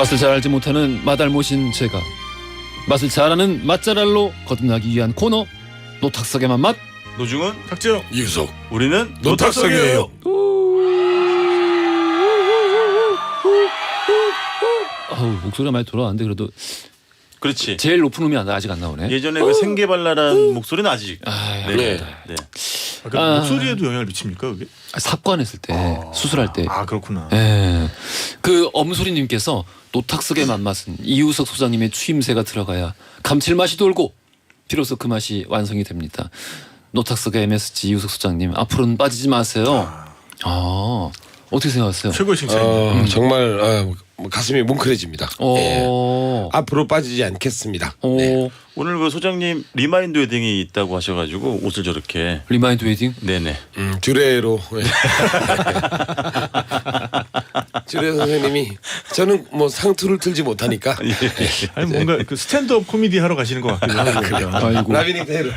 맛을 잘 알지 못하는 맛알못인 제가 맛을 잘하는 맛잘알로 거듭나기 위한 코너 노탁석의 맛. 노중은 탁재영 이유석 우리는 노탁석이에요. 목소리가 많이 돌아왔는데 그래도 그렇지. 제일 높은 음이 아직 안 나오네. 예전에 그 생계발랄한 목소리는 아직. 네. 네. 목소리에도 영향을 미칩니까 그게? 삽관했을 때 수술할 때. 그렇구나. 예. 그 엄소리님께서 노탁석의 맛맛은 이유석 소장님의 추임새가 들어가야 감칠맛이 돌고 비로소 그 맛이 완성이 됩니다. 노탁석의 MSG 이유석 소장님 앞으로는 빠지지 마세요. 어떻게 생각하세요? 최고의 칭찬입니다. 정말 가슴이 뭉클해집니다. 예. 앞으로 빠지지 않겠습니다. 네. 오늘 그 소장님 리마인드 웨딩이 있다고 하셔가지고 옷을 저렇게. 리마인드 웨딩? 네네. 듀레로 듀레 선생님이 저는 뭐 상투를 틀지 못하니까 아니 뭔가 그 스탠드업 코미디 하러 가시는 것 같기도 하고. 아이고. 라비닝 테일러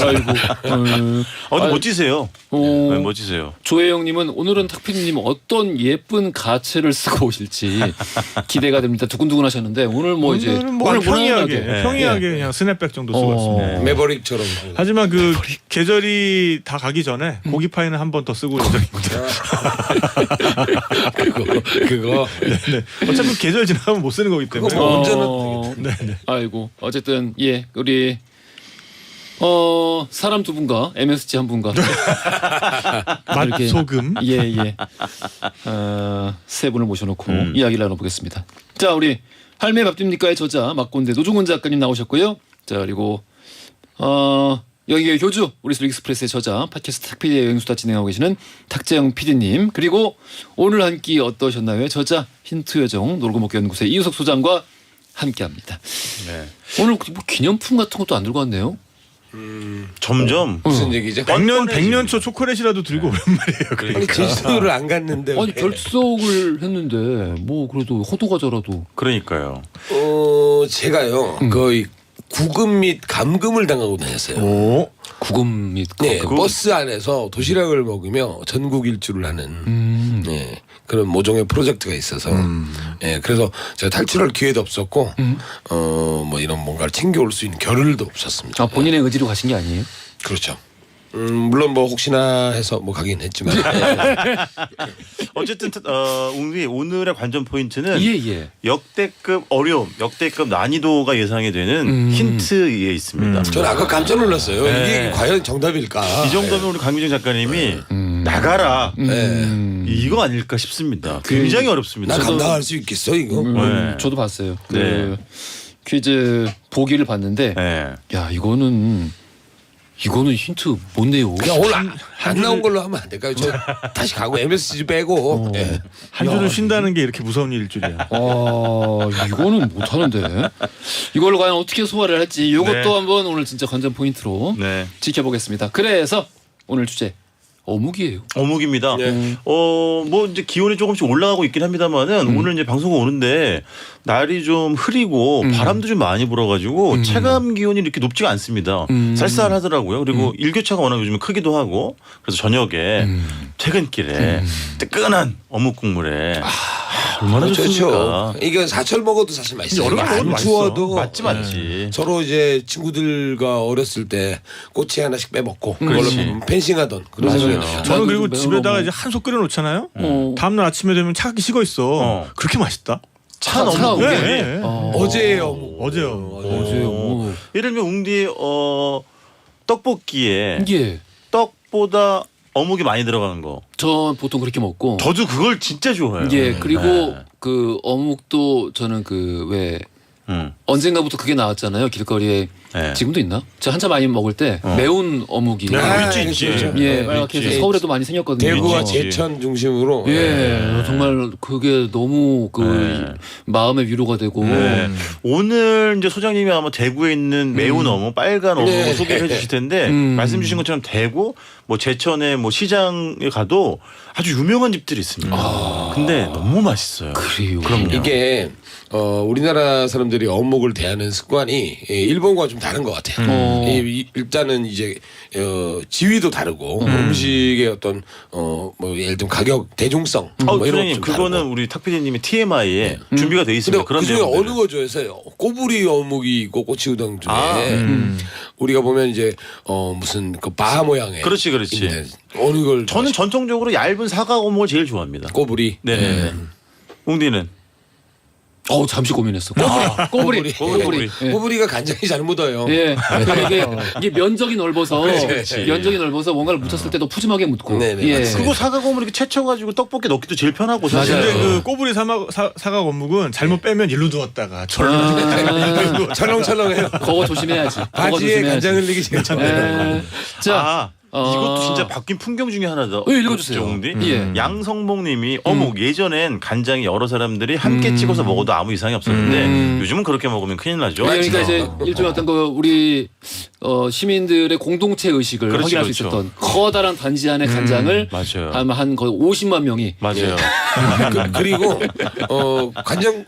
아이고. 근데 멋지세요. 네, 멋지세요. 조혜영님은 오늘은 탁피디님 어떤 예쁜 가채를 쓰고 오실지 기대가 됩니다. 두근두근하셨는데 오늘 뭐 이제 오늘은 뭐 오늘 평이하게 무난하게. 평이하게 그냥 스냅백 정도 쓰고 왔습니다. 매버릭처럼. 하지만 그 계절이 다 가기 전에 고기 파이는 한 번 더 쓰고 예정입니다. 그거 네. 어차피 계절 지나가면 못 쓰는 거기 때문에. 그거 뭐 언제나 네. 아이고 어쨌든 예 우리 사람 두 분과 MSG 한 분과 이렇게 맛소금. 예예 세 분을 모셔놓고 이야기를 나눠보겠습니다. 자 우리 할매 밥집니까의 저자 막곤대 노중훈 작가님 나오셨고요. 자 그리고 여기에 교주 우리 익스프레스의 저자 팟캐스트 탁피디의 여행수다 진행하고 계시는 탁재영 PD님 그리고 오늘 한 끼 어떠셨나요의 저자 힌트요정 놀고먹기 연구소의 이유석 소장과 함께합니다. 네. 오늘 뭐 기념품 같은 것도 안 들고 왔네요. 점점 무슨 얘기죠? 100년초 초콜릿이라도 들고 오란 말이에요. 아니 제주도를 안 갔는데 아니 왜? 결석을 했는데 뭐 그래도 호두과자라도. 그러니까요. 제가요 거의 구금 및 감금을 당하고 다녔어요. 오. 구금 및 네, 감금. 버스 안에서 도시락을 먹으며 전국 일주를 하는 네, 그런 모종의 프로젝트가 있어서 네, 그래서 제가 탈출할 기회도 없었고 뭐 이런 뭔가를 챙겨올 수 있는 겨를도 없었습니다. 본인의 의지로 가신 게 아니에요? 그렇죠. 물론 뭐 혹시나 해서 뭐 가긴 했지만 어쨌든 우리 오늘의 관전 포인트는 예. 역대급 어려움, 역대급 난이도가 예상이 되는 힌트에 있습니다. 저는 아까 깜짝 놀랐어요. 네. 이게 과연 정답일까? 이 정도면 우리 강민정 작가님이 나가라 이거 아닐까 싶습니다. 굉장히 어렵습니다. 나 감당할 수 있겠어 이거? 네. 저도 봤어요. 그 네. 퀴즈 보기를 봤는데 네. 야 이거는 힌트 뭔데요? 그냥 오늘 안 나온 걸로 하면 안 될까요? 저 다시 가고 MSG 빼고 예. 한 주를 쉰다는 게 이렇게 무서운 일일 줄이야. 이거는 못하는데 이걸로 과연 어떻게 소화를 할지 이것도 네. 한번 오늘 진짜 관전 포인트로 네. 지켜보겠습니다. 그래서 오늘 주제 어묵이에요. 어묵입니다. 네. 뭐 이제 기온이 조금씩 올라가고 있긴 합니다만은 오늘 이제 방송이 오는데 날이 좀 흐리고 바람도 좀 많이 불어가지고 체감 기온이 이렇게 높지가 않습니다. 쌀쌀하더라고요. 그리고 일교차가 워낙 요즘 크기도 하고 그래서 저녁에 퇴근길에 뜨끈한 어묵 국물에 얼마나 좋습니까? 좋죠. 이게 사철 먹어도 사실 맛있어요. 여름에 먹어도 안 맛있어. 추워도 맞지. 서로 이제 친구들과 어렸을 때 꼬치 하나씩 빼먹고 그걸로 펜싱하던 그런 생각이 나요. 저는 그리고 매운 집에다가 어묵. 이제 한 솥 끓여 놓잖아요. 다음날 아침에 되면 차갑게 식어 있어. 그렇게 맛있다. 찬 어묵. 차가운 네. 게? 네. 어제예요. 어제요. 어묵. 예를 들면 웅디 떡볶이에 예. 떡보다 어묵이 많이 들어가는 거. 전 보통 그렇게 먹고. 저도 그걸 진짜 좋아해요. 예 그리고 네. 그 어묵도 저는 그 왜 언젠가부터 그게 나왔잖아요 길거리에. 네. 지금도 있나? 제가 한참 많이 먹을 때 매운 어묵이 있지. 예 빨갛게 해서 있지. 서울에도 많이 생겼거든요. 대구와 있지. 제천 중심으로 예, 정말 그게 너무 그 마음의 위로가 되고. 네. 오늘 이제 소장님이 아마 대구에 있는 매운 어묵, 빨간 어묵 네. 소개해 주실 텐데 말씀 주신 것처럼 대구, 뭐 제천의 뭐 시장에 가도 아주 유명한 집들이 있습니다. 근데 너무 맛있어요. 그래요. 그럼요. 이게 우리나라 사람들이 어묵을 대하는 습관이 일본과 좀 다른 것 같아요. 일단은 이제 지위도 다르고 음식의 어떤 뭐 예를 들면 가격 대중성 뭐 이런 소장님 것좀 그거는 다르고. 우리 탁 PD님의 TMI에 준비가 돼 있습니다. 근데 그런 그중에 내용들. 어느 거죠? 해서 꼬부리 어묵이 있고 꼬치 우동 중에 우리가 보면 이제 무슨 그 바하 모양의 그렇지. 있는데 어느 걸 저는 전통적으로 얇은 사과 어묵을 제일 좋아합니다. 꼬부리 네. 웅디는 잠시 고민했어. 꼬부리. 예. 꼬부리가 간장이 잘 묻어요. 예. 이게 면적이 넓어서 그렇지. 면적이 넓어서 뭔가를 묻혔을 때도 푸짐하게 묻고. 네네, 예. 맞습니다. 그거 사과 어묵 이렇게 채쳐가지고 떡볶이 넣기도 제일 편하고 사실. 근데 그 꼬부리 사과 어묵은 잘못 빼면 일로 누웠다가 절로 철렁철렁해요. 그거 조심해야지. 그거 바지에 조심해야지. 간장 흘리기 제일 좋아요. 예. 자, 이것도 진짜 바뀐 풍경 중에 하나다. 읽어주세요. 웅디. 예. 양성목님이 어묵 예전엔 간장이 여러 사람들이 함께 찍어서 먹어도 아무 이상이 없었는데 요즘은 그렇게 먹으면 큰일 나죠. 그러니까 이제 일종의 어떤 그 우리 시민들의 공동체 의식을 그렇죠, 확인할 그렇죠. 수 있었던 커다란 단지 안의 간장을 맞아요. 아마 한 거의 50만 명이 맞아요. 그리고 간장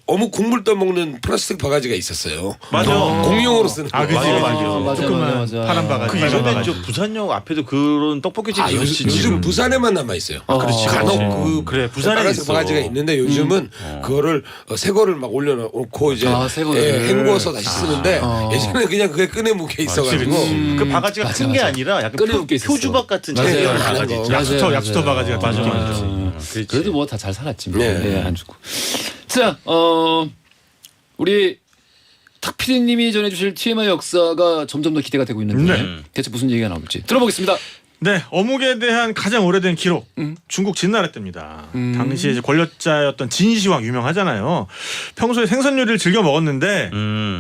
어묵 국물 떠먹는 플라스틱 바가지가 있었어요. 맞아. 공용으로 쓰는. 아, 그지. 맞아. 조그만 파란 바가지. 그 예전에 저 부산역 앞에도 그런 떡볶이집 요즘 부산에만 남아 있어요. 그렇지, 간혹 그렇지. 그래, 부산에 빨간색 있어. 바가지가 있는데 요즘은 그거를 새 거를 막 올려놓고 이제 새 거를. 헹구어서 다시 쓰는데 예전에 그냥 그게 끈에 묶여 있어가지고 그 바가지가 맞아, 큰 게 맞아. 아니라 약간 끈에 묶여 있었어. 표주박 같은 맞아요. 재미난 맞아요. 바가지. 맞아요. 약수터 바가지 같은 맞아, 느낌이 맞아. 있지. 그래도 뭐 다 잘 살았지. 뭐. 네. 예, 안 죽고. 자, 우리 탁 PD님이 전해주실 TMI 역사가 점점 더 기대가 되고 있는데 네. 대체 무슨 얘기가 나올지 들어보겠습니다. 네, 어묵에 대한 가장 오래된 기록 중국 진나라 때입니다. 당시에 이제 권력자였던 진시황 유명하잖아요. 평소에 생선 요리를 즐겨 먹었는데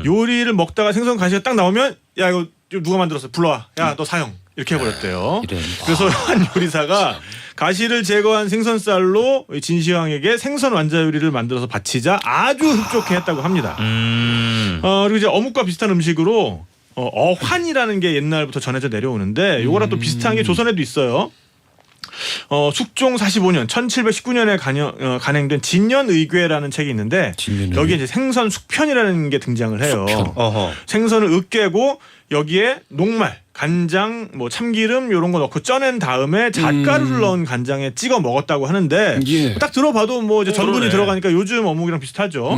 요리를 먹다가 생선 가시가 딱 나오면 야 이거 누가 만들었어? 불러와. 야 너 사형. 이렇게 해버렸대요. 이런. 그래서 한 요리사가 가시를 제거한 생선살로 진시황에게 생선 완자 요리를 만들어서 바치자 아주 흡족해 했다고 합니다. 그리고 이제 어묵과 비슷한 음식으로 어환이라는 게 옛날부터 전해져 내려오는데 요거랑 또 비슷한 게 조선에도 있어요. 숙종 45년 1719년에 간행된 진년의궤라는 책이 있는데 진년의궤. 여기에 이제 생선 숙편이라는 게 등장을 해요. 어허. 생선을 으깨고 여기에 녹말, 간장, 뭐 참기름 요런 거 넣고 쪄낸 다음에 잣가루를 넣은 간장에 찍어 먹었다고 하는데 예. 딱 들어봐도 뭐 이제 전분이 그러네. 들어가니까 요즘 어묵이랑 비슷하죠.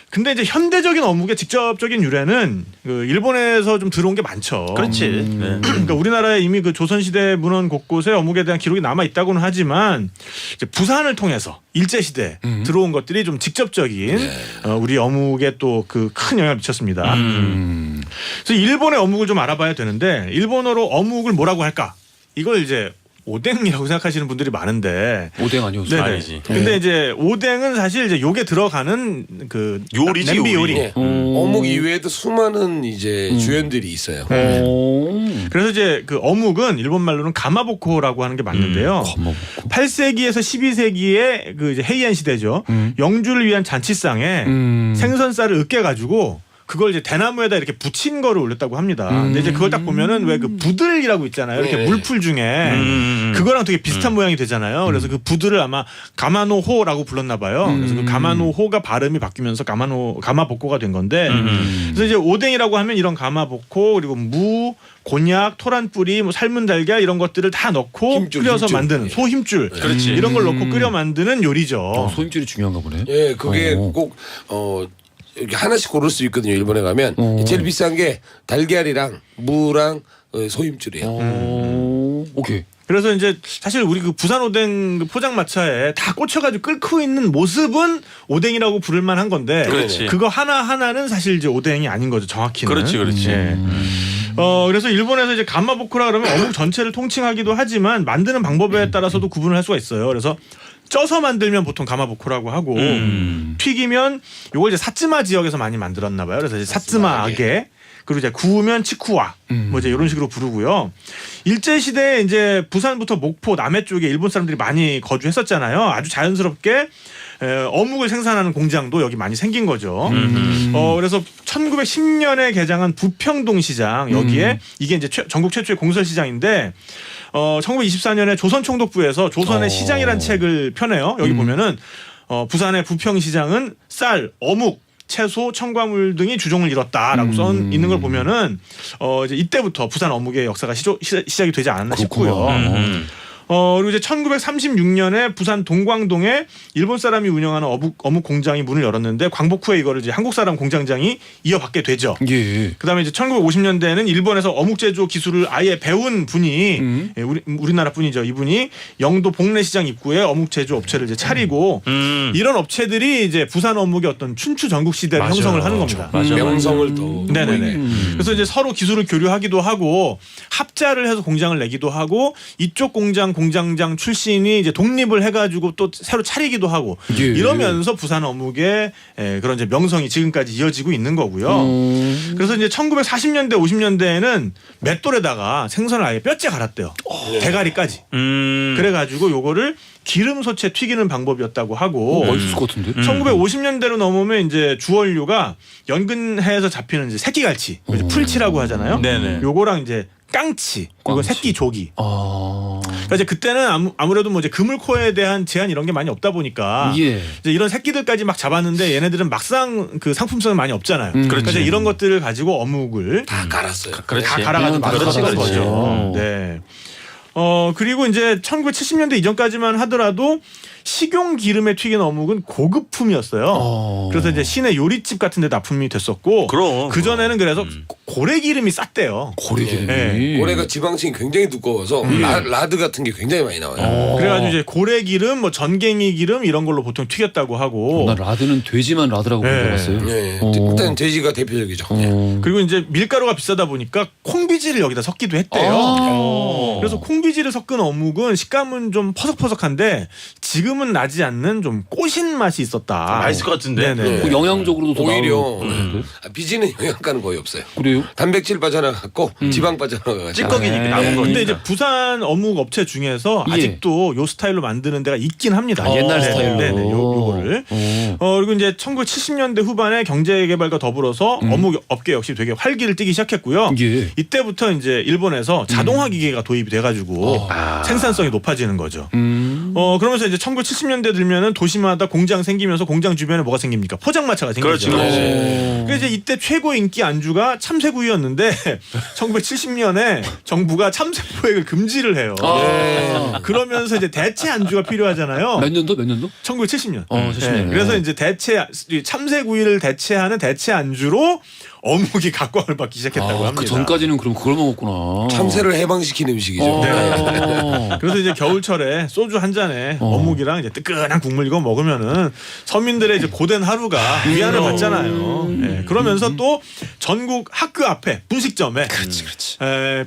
근데 이제 현대적인 어묵의 직접적인 유래는 그 일본에서 좀 들어온 게 많죠. 그렇지. 네. 그러니까 우리나라에 이미 그 조선시대 문헌 곳곳에 어묵에 대한 기록이 남아 있다고는 하지만 이제 부산을 통해서 일제 시대 들어온 것들이 좀 직접적인 우리 어묵에 또 그 큰 영향을 미쳤습니다. 그래서 일본의 어묵을 좀 알아봐야 되는데 일본어로 어묵을 뭐라고 할까? 이걸 이제 오뎅이라고 생각하시는 분들이 많은데 오뎅 아니요. 네네. 아니지. 근데 이제 오뎅은 사실 이제 요게 들어가는 그 요리지, 냄비 요리. 요리. 예. 어묵 이외에도 수많은 이제 주연들이 있어요. 그래서 이제 그 어묵은 일본 말로는 가마보코라고 하는 게 맞는데요. 8세기에서 12세기에 그 이제 헤이안 시대죠. 영주를 위한 잔치상에 생선살을 으깨 가지고 그걸 이제 대나무에다 이렇게 붙인 거를 올렸다고 합니다. 근데 이제 그걸 딱 보면은 왜 그 부들이라고 있잖아요. 이렇게 네. 물풀 중에 그거랑 되게 비슷한 모양이 되잖아요. 그래서 그 부들을 아마 가마노호라고 불렀나 봐요. 그래서 그 가마노호가 발음이 바뀌면서 가마복고가 된 건데 그래서 이제 오뎅이라고 하면 이런 가마복고 그리고 무, 곤약, 토란뿌리, 뭐 삶은 달걀 이런 것들을 다 넣고 힘줄, 끓여서 힘줄. 만드는 소힘줄 그렇지. 이런 걸 넣고 끓여 만드는 요리죠. 소임줄이 중요한가 보네. 예, 그게 꼭 이렇게 하나씩 고를 수 있거든요. 일본에 가면 제일 비싼 게 달걀이랑 무랑 소임줄이에요. 오케이. 그래서 이제 사실 우리 그 부산 오뎅 그 포장마차에 다 꽂혀가지고 끓고 있는 모습은 오뎅이라고 부를 만한 건데 그렇지. 그거 하나하나는 사실 이제 오뎅이 아닌 거죠. 정확히는. 그렇지. 예. 그래서 일본에서 이제 가마보코라 그러면 어묵 전체를 통칭하기도 하지만 만드는 방법에 따라서도 구분을 할 수가 있어요. 그래서 쪄서 만들면 보통 가마보코라고 하고 튀기면 요걸 이제 사츠마 지역에서 많이 만들었나 봐요. 그래서 이제 사츠마 아게 그리고 이제 구우면 치쿠와 뭐 이제 이런 식으로 부르고요. 일제 시대에 이제 부산부터 목포 남해 쪽에 일본 사람들이 많이 거주했었잖아요. 아주 자연스럽게 어묵을 생산하는 공장도 여기 많이 생긴 거죠. 그래서 1910년에 개장한 부평동 시장 여기에 이게 이제 전국 최초의 공설 시장인데 1924년에 조선총독부에서 조선의 시장이라는 책을 펴내요. 여기 보면은 부산의 부평시장은 쌀, 어묵, 채소, 첨가물 등이 주종을 이뤘다라고 써 있는 걸 보면은 이제 이때부터 부산 어묵의 역사가 시작이 되지 않았나 싶고요. 그리고 이제 1936년에 부산 동광동에 일본 사람이 운영하는 어묵 공장이 문을 열었는데 광복 후에 이거를 이제 한국 사람 공장장이 이어받게 되죠. 예. 그다음에 이제 1950년대에는 일본에서 어묵 제조 기술을 아예 배운 분이 예, 우리나라 분이죠. 이분이 영도 복례시장 입구에 어묵 제조 업체를 이제 차리고 이런 업체들이 이제 부산 어묵의 어떤 춘추 전국 시대를 맞아요. 형성을 하는 겁니다. 명성을 또 네네네. 그래서 이제 서로 기술을 교류하기도 하고 합자를 해서 공장을 내기도 하고 이쪽 공장장 출신이 이제 독립을 해가지고 또 새로 차리기도 하고 예. 이러면서 부산 어묵의 그런 이제 명성이 지금까지 이어지고 있는 거고요. 그래서 이제 1940년대 50년대에는 맷돌에다가 생선을 아예 뼈째 갈았대요. 대가리까지. 그래가지고 요거를 기름 소채 튀기는 방법이었다고 하고 맛있을 것 같은데. 1950년대로 넘으면 이제 주원료가 연근해에서 잡히는 이제 새끼갈치, 풀치라고 하잖아요. 네네. 요거랑 이제 깡치, 그리고 깡치. 새끼 조기. 아. 그러니까 이제 그때는 아무래도 뭐 이제 그물코에 대한 제한 이런 게 많이 없다 보니까 예. 이제 이런 새끼들까지 막 잡았는데 얘네들은 막상 그 상품성이 많이 없잖아요. 그러니까 이제 이런 것들을 가지고 어묵을 다 갈았어요. 그렇지. 다 갈아가지고 그렇지, 만들었던 그렇지. 거죠. 네. 그리고 이제 1970년대 이전까지만 하더라도 식용 기름에 튀긴 어묵은 고급품이었어요. 그래서 이제 시내 요리집 같은 데 납품이 됐었고 그럼. 그전에는 그래서 고래 기름이 쌌대요. 고래기름이. 네. 올해가 지방층이 굉장히 두꺼워서 라드 같은 게 굉장히 많이 나와요. 그래가지고 이제 고래 기름, 뭐 전갱이 기름 이런 걸로 보통 튀겼다고 하고 나 라드는 돼지만 라드라고 네. 알았어요. 예, 일단 돼지가 대표적이죠. 예. 그리고 이제 밀가루가 비싸다 보니까 콩비지를 여기다 섞기도 했대요. 아. 그래서 콩비지를 섞은 어묵은 식감은 좀 퍼석퍼석한데 지금은 나지 않는 좀 꼬신 맛이 있었다. 맛있을 것 같은데. 네네. 그 영양적으로도 더 오히려 나을 것 같은데. 비지는 영양가는 거의 없어요. 그래요? 단백질 빠져나갔고 지방 빠져나가고 찌꺼기니까 남은 거니까. 근데 이제 부산 어묵 업체 중에서 예. 아직도 요 스타일로 만드는 데가 있긴 합니다. 아, 옛날 네네. 스타일로. 네네. 요거를. 그리고 이제 1970년대 후반에 경제개발과 더불어서 어묵 업계 역시 되게 활기를 띠기 시작했고요. 예. 이때부터 이제 일본에서 자동화 기계가 도입이 돼가지고 생산성이 높아지는 거죠. 그러면서 이제 1970년대 들면은 도시마다 공장 생기면서 공장 주변에 뭐가 생깁니까? 포장마차가 생기죠. 그렇지. 그래서 이제 이때 최고 인기 안주가 참새구이였는데 1970년에 정부가 참새포획을 금지를 해요. 그러면서 이제 대체 안주가 필요하잖아요. 몇 년도? 몇 년도? 1970년. 70년. 그래서 이제 참새구이를 대체하는 대체 안주로 어묵이 각광을 받기 시작했다고 합니다. 그 전까지는 그럼 그걸 먹었구나. 참새를 해방시킨 음식이죠. 그래서 이제 겨울철에 소주 한 잔에 어묵이랑 이제 뜨끈한 국물 이거 먹으면은 서민들의 이제 고된 하루가 위안을 받잖아요. 예, 그러면서 또 전국 학교 앞에 분식점에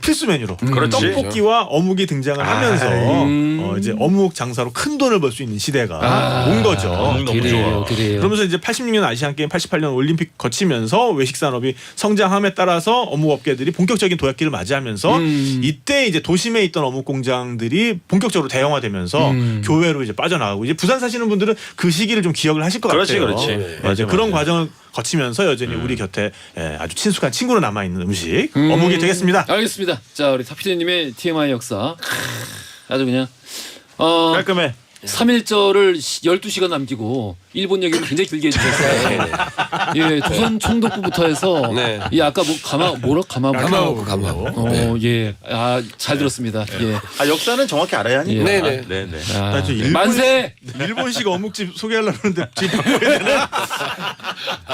필수 메뉴로 그렇지. 떡볶이와 어묵이 등장을 하면서 이제 어묵 장사로 큰 돈을 벌 수 있는 시대가 온 거죠. 너무 좋아. 그래요. 그러면서 이제 86년 아시안 게임, 88년 올림픽 거치면서 외식 산업이 성장함에 따라서 어묵 업계들이 본격적인 도약기를 맞이하면서 이때 이제 도심에 있던 어묵 공장들이 본격적으로 대형화되면서 교외로 이제 빠져나가고 이제 부산 사시는 분들은 그 시기를 좀 기억을 하실 것 같아요. 그렇지. 이제 그런 과정을 거치면서 여전히 우리 곁에 아주 친숙한 친구로 남아 있는 음식 어묵이 되겠습니다. 알겠습니다. 자, 우리 타피디님의 TMI 역사. 아주 그냥 깔끔해. 3.1절을 12시간 남기고 일본 얘기를 굉장히 길게 해주셨어요. 예, 조선 총독부부터 해서 네. 예, 아까 뭐 가마부터. 감하고. 네. 예, 잘 들었습니다. 예. 역사는 정확히 알아야 하니까. 네네. 네네. 나 저 만세! 일본식 어묵집 소개하려고 하는데 지금 바꿔야 되나?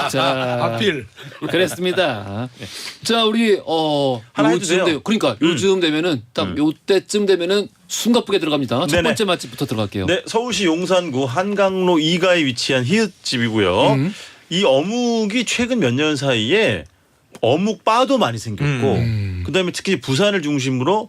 자, 하필. 그랬습니다. 자, 우리 하나 요즘 해주세요. 그러니까 요즘 되면은 딱 요때쯤 되면은 숨가쁘게 들어갑니다. 첫 네네. 번째 맛집부터 들어갈게요. 네, 서울시 용산구 한강로 2가에 위치한 히읗집이고요. 이 어묵이 최근 몇 년 사이에 어묵 바도 많이 생겼고, 그다음에 특히 부산을 중심으로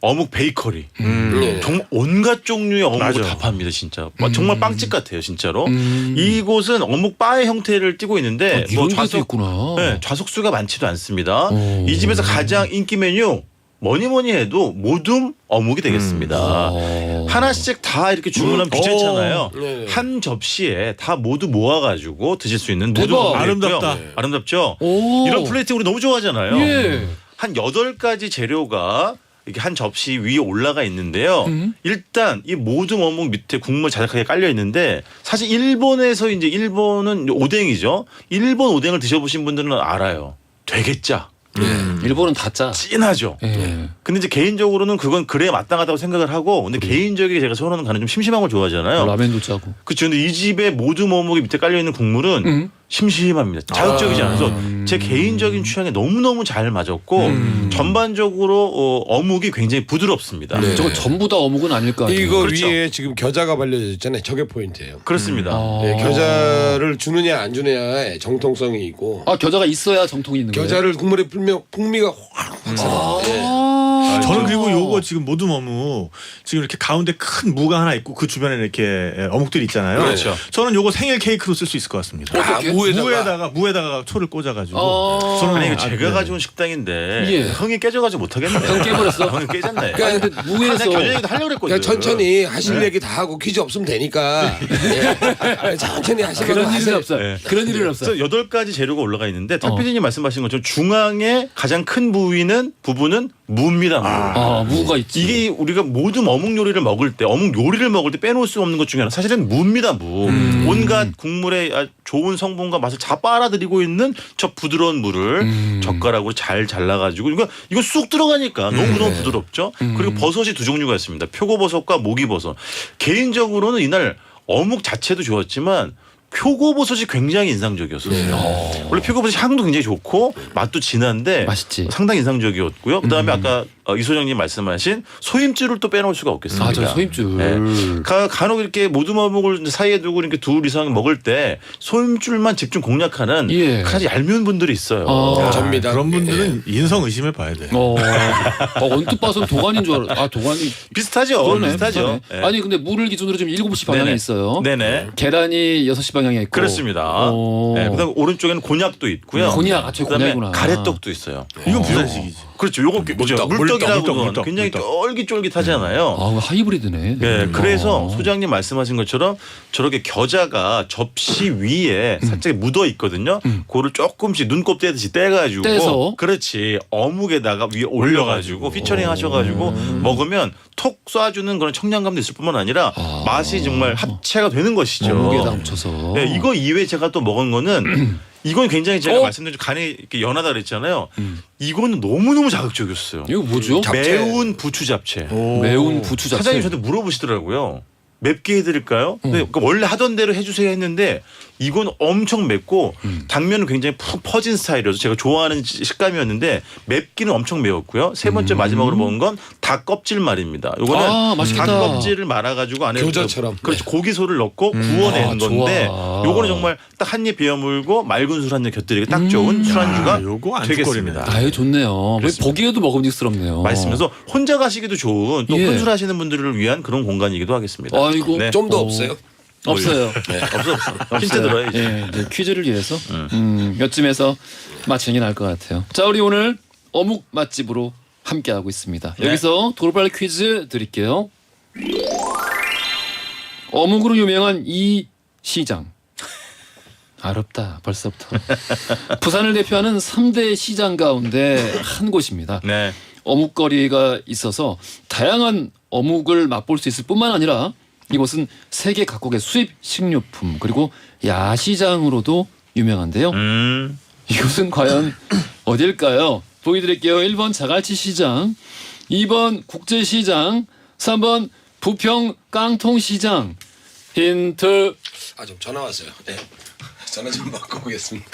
어묵 베이커리, 네. 정말 온갖 종류의 어묵을 맞아. 다 팝니다, 진짜. 정말 빵집 같아요, 진짜로. 이곳은 어묵 바의 형태를 띠고 있는데, 이런 데도 있구나. 네, 좌석수가 많지도 않습니다. 이 집에서 가장 인기 메뉴 뭐니 해도 모둠 어묵이 되겠습니다. 하나씩 다 이렇게 주문하면 귀찮잖아요. 네. 한 접시에 다 모두 모아가지고 드실 수 있는 모둠 대박. 어묵이 있고요. 아름답다. 아름답죠? 오. 이런 플레이트 우리 너무 좋아하잖아요. 예. 한 8가지 재료가 이렇게 한 접시 위에 올라가 있는데요. 일단 이 모둠 어묵 밑에 국물 자작하게 깔려 있는데 사실 일본에서 이제 일본은 오뎅이죠. 일본 오뎅을 드셔보신 분들은 알아요. 되게 짜. 일본은 다 짜. 진하죠. 예. 근데 이제 개인적으로는 그건 그래야 마땅하다고 생각을 하고 근데 개인적인 제가 선호하는 간은 좀 심심한 걸 좋아하잖아요. 라면도 짜고. 그렇죠. 근데 이 집에 모둠 어묵이 밑에 깔려 있는 국물은 심심합니다. 자극적이지 않아서 제 개인적인 취향에 너무너무 잘 맞았고 전반적으로 어묵이 굉장히 부드럽습니다. 네. 저거 전부 다 어묵은 아닐 거 아니에요. 이거 그렇죠. 위에 지금 겨자가 발려져 있잖아요. 저게 포인트예요. 그렇습니다. 네, 겨자를 주느냐 안 주느냐의 정통성이 있고 아 겨자가 있어야 정통이 있는 거예요. 겨자를 국물에 풀면 풍미가 확 살아요. 예. 저는 그리고 요거 지금 모둠 어묵 지금 이렇게 가운데 큰 무가 하나 있고 그 주변에 이렇게 어묵들이 있잖아요. 그렇죠. 저는 요거 생일 케이크로 쓸 수 있을 것 같습니다. 어떻게? 무에다가 초를 꽂아가지고. 저는 아니 이거 아, 제가 네. 가져온 식당인데 예. 흥이 깨져가지고 못하겠네. 흥 깨버렸어? 흥이 깨졌네. 아니, 근데 무에서 견연이도 하려고 그랬거든. 그러니까 천천히 하실 얘기 다 하고 퀴즈 없으면 되니까 예. 천천히 하시면 그런 일은 하세요. 없어요. 네. 그런 일은 없어요. 그래서 8가지 재료가 올라가 있는데 탁 PD님 말씀하신 것처럼 중앙에 가장 큰 부분은 무입니다. 무. 무가 있지. 이게 우리가 모든 어묵 요리를 먹을 때 어묵 요리를 먹을 때 빼놓을 수 없는 것 중에 하나 사실은 무입니다. 무. 온갖 국물의 좋은 성분과 맛을 다 빨아들이고 있는 저 부드러운 무를 젓가락으로 잘 잘라가지고 이거 쑥 들어가니까 너무너무 부드럽죠. 그리고 버섯이 두 종류가 있습니다. 표고버섯과 모기버섯. 개인적으로는 이날 어묵 자체도 좋았지만 표고버섯이 굉장히 인상적이었어요. 원래 표고버섯이 향도 굉장히 좋고 맛도 진한데 맛있지. 상당히 인상적이었고요. 그다음에 아까 이 소장님 말씀하신 소임줄을 또 빼놓을 수가 없겠습니다. 아, 저 소임줄. 네. 간혹 이렇게 모둠 어묵을 사이에 두고 이렇게 둘 이상 먹을 때 소임줄만 집중 공략하는 예. 아주 얄미운 분들이 있어요. 접니다. 그런 분들은 인성 의심해 봐야 돼. 언뜻 봐서 도가니인 줄 알아. 아 도가니. 비슷하죠. 그러네, 비슷하죠. 비슷하네. 아니 근데 물을 기준으로 지금 7시 방향에 네네. 있어요. 네네. 계란이 6시 방향에 있고. 그렇습니다. 네, 그다음 오른쪽에는 곤약도 있고요. 곤약, 저 그다음에 곤약이구나. 가래떡도 있어요. 이건 부산식이지. 그렇죠. 요거 물떡이라고 물떡. 굉장히 쫄깃쫄깃하잖아요. 아, 하이브리드네. 네, 그래서 소장님 말씀하신 것처럼 저렇게 겨자가 접시 위에 살짝 묻어 있거든요. 그거를 조금씩 눈곱 떼듯이 떼가지고, 떼서? 그렇지 어묵에다가 위에 올려가지고 피처링 하셔가지고 먹으면 톡 쏴주는 그런 청량감도 있을 뿐만 아니라 맛이 정말 합체가 되는 것이죠. 어묵에다 묻혀서. 네, 이거 이외에 제가 또 먹은 거는 이건 굉장히 제가 말씀드린 간이 이렇게 연하다 그랬잖아요. 이거는 너무너무 자극적이었어요. 이거 뭐죠? 매운 부추 잡채. 매운 부추 잡채. 사장님 저한테 물어보시더라고요. 맵게 해드릴까요? 그러니까 원래 하던 대로 해주세요 했는데 이건 엄청 맵고 당면은 굉장히 푹 퍼진 스타일이어서 제가 좋아하는 식감이었는데 맵기는 엄청 매웠고요. 세 번째 마지막으로 먹은 건 닭 껍질 말입니다. 이거는 아, 맛있겠다. 닭 껍질을 말아가지고 안에 교자처럼. 그렇죠. 고기소를 넣고 구워내는 아, 건데 좋아. 요거는 정말 딱 한 입 베어 물고 맑은 술 한 잔 곁들이기 딱 좋은 술안주가 요거 안 되겠습니다. 죽거리네. 아유 좋네요. 보기에도 먹음직스럽네요. 맛있으면서 혼자 가시기도 좋은 또 예. 혼술 하시는 분들을 위한 그런 공간이기도 하겠습니다. 아이고. 네. 좀 더 없어요. 없어요. 없어. 힌트 들어야지. 예, 이제 퀴즈를 위해서 몇쯤에서 맞히는 게 나을 것 같아요. 자, 우리 오늘 어묵 맛집으로 함께하고 있습니다. 네. 여기서 돌발 퀴즈 드릴게요. 어묵으로 유명한 이 시장. 어렵다 벌써부터. 부산을 대표하는 3대 시장 가운데 한 곳입니다. 네. 어묵거리가 있어서 다양한 어묵을 맛볼 수 있을 뿐만 아니라 이곳은 세계 각국의 수입 식료품 그리고 야시장으로도 유명한데요. 이곳은 과연 어딜까요? 보기 드릴게요. 1번 자갈치 시장, 2번 국제시장, 3번 부평 깡통시장. 힌트. 좀 전화 왔어요. 네. 전화 좀 받고 오겠습니다.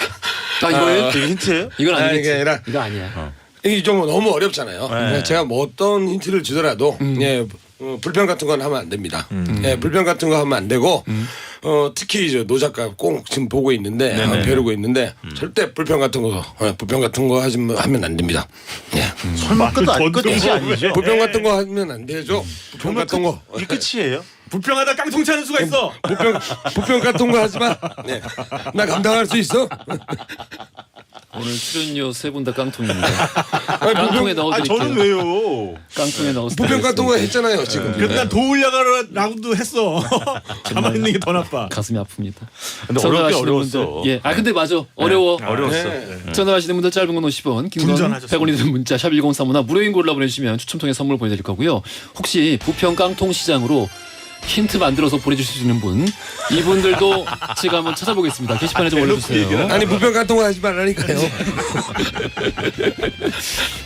아 이거예요? 되게 힌트예요? 이건 아니겠지. 이게 아니라 이거 아니야. 이게 좀 너무 어렵잖아요. 그러니까 제가 뭐 어떤 힌트를 주더라도 예, 불평 같은 건 하면 안 됩니다. 예, 불평 같은 거 하면 안 되고 특히 이제 노 작가 꼭 지금 보고 있는데 벼르고 있는데 절대 불평 같은 거 하면 안 됩니다. 예. 설마 끝이 아니죠? 불평 같은 거 하면 안 되죠. 불평 같은 거. 이게 끝이에요? 불평하다 깡통치 하는 수가 있어. 불평 같은 거 하지 마. 네. 나 감당할 수 있어. 오늘 출연료 세 분 다 깡통입니다. 깡통에 넣어드릴게요. 저는 왜요? 깡통에 넣어서 부평 깡통을 했잖아요 지금. 그래도 난 도울려가라고도 했어. 가만히 있는 게 더 나빠. 가슴이 아픕니다. 근데 전화하시는 어려웠어. 분들, 예, 근데 맞아 어려워. 어려웠어. 전화하시는 분들 짧은 건 50원, 긴 건 분전하셨습니다. 100원이 드는 문자 샵 1035나 무료인 골라 보내주시면 추첨 통해 선물 보내드릴 거고요. 혹시 부평 깡통 시장으로 힌트 만들어서 보내주실 수 있는 분, 이분들도 제가 한번 찾아보겠습니다. 게시판에 좀 올려주세요. 아니 부평 깡통을 하지 말라니까요.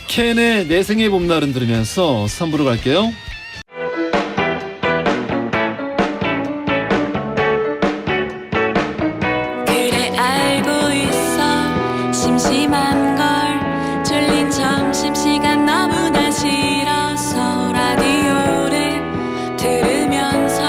캔의 내 생의 봄날은 들으면서 3부로 갈게요. 그래 알고 있어 심심한 걸 졸린 점심시간 너무나 싫어서 라디오를 들으면서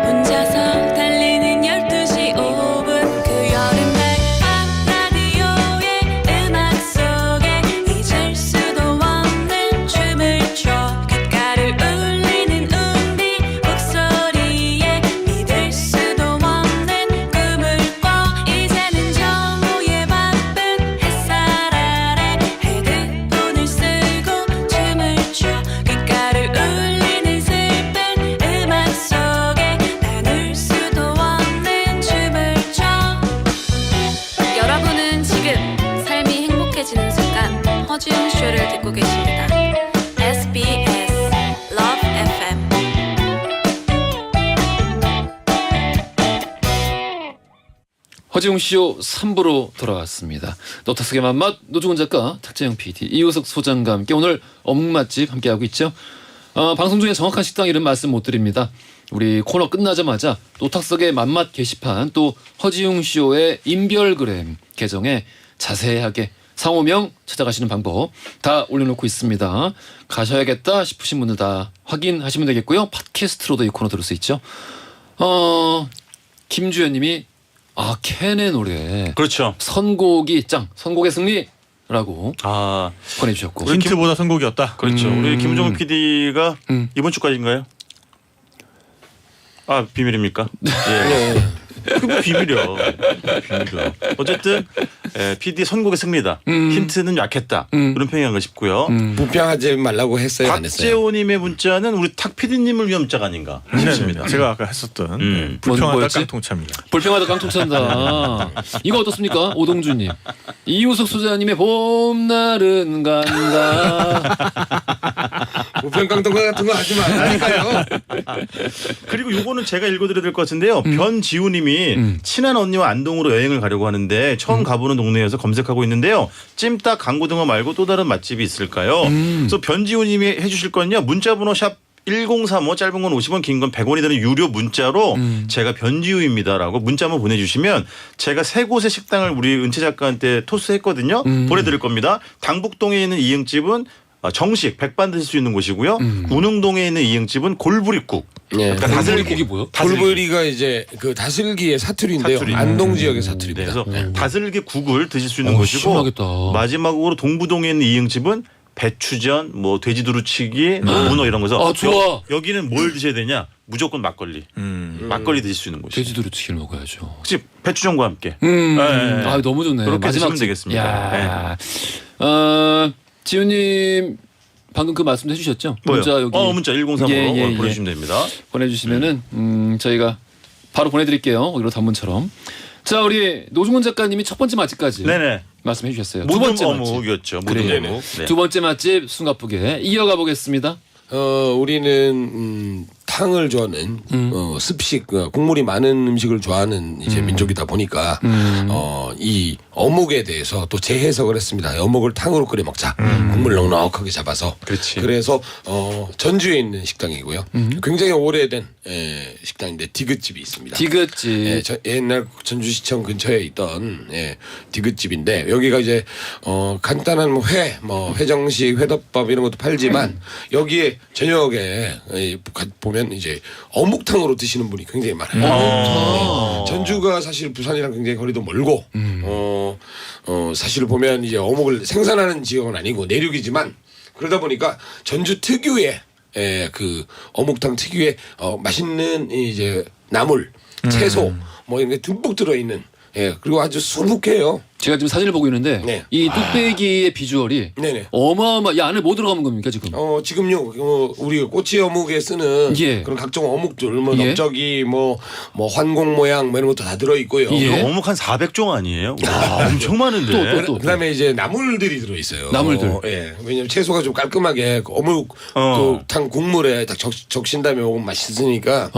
혼자서 달리는 12시 5분 그 여름날 밤 라디오의 음악 속에 잊을 수도 없는 춤을 춰 귓가를 울리는 우리 목소리에 믿을 수도 없는 꿈을 꿔 이제는 정오의 바쁜 햇살 아래 헤드폰을 쓰고 춤을 춰 귓가를 울리는 슬픈 음악 속에 나눌 수도 없는 춤을 춰 여러분은 지금 삶이 행복해지는 순간 허지웅 쇼를 듣고 계십니다. SBS Love FM 허지웅 쇼 3부로 돌아왔습니다. 너타석의 맛맛 노중훈 작가, 탁재영 PD, 이우석 소장과 함께 오늘 어묵 맛집 함께하고 있죠. 방송 중에 정확한 식당 이름 말씀 못 드립니다. 우리 코너 끝나자마자 노탁석의 맛맛 게시판 또 허지웅 쇼의 인별그램 계정에 자세하게 상호명 찾아가시는 방법 다 올려놓고 있습니다. 가셔야겠다 싶으신 분들 다 확인하시면 되겠고요. 팟캐스트로도 이 코너 들을 수 있죠. 김주현님이 캔의 노래 그렇죠. 선곡이 짱 선곡의 승리라고 아, 보내주셨고 힌트보다 선곡이었다. 그렇죠. 우리 김종훈 PD가 음. 이번 주까지인가요? 아, 비밀입니까? 예. 그거 비밀이요. 비밀이요. 어쨌든 PD 선곡의 승리다. 힌트는 약했다. 그런 평이한가 싶고요. 부평하지 말라고 했어요 안 했어요? 박재호님의 문자는 우리 탁 PD님을 위한 문자가 아닌가 싶습니다. 제가 아까 했었던 음. 불평하다 뭐였지? 깡통차입니다. 불평하다 깡통 찬다. 이거 어떻습니까? 오동주님. 이우석 소장님의 봄날은 간다. 부평 깡통 같은 거 하지 말라니까요. 그리고 요거는 제가 읽어드려야 될 것 같은데요. 변지우님이 친한 언니와 안동으로 여행을 가려고 하는데 처음 가보는 동네여서 검색하고 있는데요. 찜닭 강고등어 말고 또 다른 맛집이 있을까요? 그래서 변지우님이 해주실 건요. 문자번호 샵 1035 짧은 건 50원 긴 건 100원이 되는 유료 문자로 제가 변지우입니다라고 문자 한번 보내주시면 제가 세 곳의 식당을 우리 은채 작가한테 토스했거든요. 보내드릴 겁니다. 당북동에 있는 이응집은 정식 백반 드실 수 있는 곳이고요. 운흥동에 있는 이응집은 골부리국. 예. 그러니까 다슬기국이 뭐요? 골부리가 이제 그 다슬기의 사투리인데요. 사투리. 안동 지역의 네, 사투리입니다. 그래서 다슬기 국을 드실 수 있는 곳이고 시원하겠다. 마지막으로 동부동에 있는 이응집은 배추전, 뭐 돼지 두루치기, 문어 이런 거서 좋아. 여기는 뭘 드셔야 되냐? 무조건 막걸리. 막걸리 드실 수 있는 곳이. 돼지두루 치킨을 먹어야죠. 혹시 배추전과 함께. 너무 좋네. 그렇게 마지막 드시면 집. 되겠습니다. 야. 지훈님 방금 그 말씀도 해주셨죠? 뭐요? 문자 여기 문자 1035로 보내주시면 됩니다. 보내주시면은 저희가 바로 보내드릴게요. 거기로 단문처럼. 자, 우리 노중훈 작가님이 첫 번째 맛집까지 네네. 말씀해 주셨어요. 두 모든 번째 맛집. 어묵이었죠. 그래요. 모든 어묵. 네. 두 번째 맛집 숨가쁘게 이어가 보겠습니다. 우리는 탕을 좋아하는 습식 국물이 많은 음식을 좋아하는 이제 민족이다 보니까 이 어묵에 대해서 또 재해석을 했습니다. 어묵을 탕으로 끓여 먹자. 국물 넉넉하게 잡아서. 그렇지. 그래서 전주에 있는 식당이고요. 굉장히 오래된 식당인데 디귿집이 있습니다. 디귿집. 예, 옛날 전주시청 근처에 있던 디귿집인데 여기가 이제 간단한 회정식, 회덮밥 이런 것도 팔지만 여기에 저녁에 보면 이제 어묵탕으로 드시는 분이 굉장히 많아요. 전주가 사실 부산이랑 굉장히 거리도 멀고 사실 보면 이제 어묵을 생산하는 지역은 아니고 내륙이지만 그러다 보니까 전주 특유의 그 어묵탕 특유의 맛있는 이제 나물, 채소 뭐 이런 게 듬뿍 들어 있는 그리고 아주 수북해요. 제가 지금 사진을 보고 있는데 네. 이 뚝배기의 비주얼이 네네. 어마어마. 이 안에 뭐 들어가는 겁니까 지금? 지금요, 우리 꼬치 어묵에 쓰는 예. 그런 각종 어묵들, 뭐 예. 넓적이, 뭐 환공 모양, 뭐 이런 것도 다 들어 있고요. 예. 이거 어묵 한 400종 아니에요? 와, 엄청 많은데. 또. 그다음에 이제 나물들이 들어 있어요. 나물들. 예. 왜냐면 채소가 좀 깔끔하게 그 어묵 그탕 국물에 딱 적신 다음에 먹으면 맛있으니까.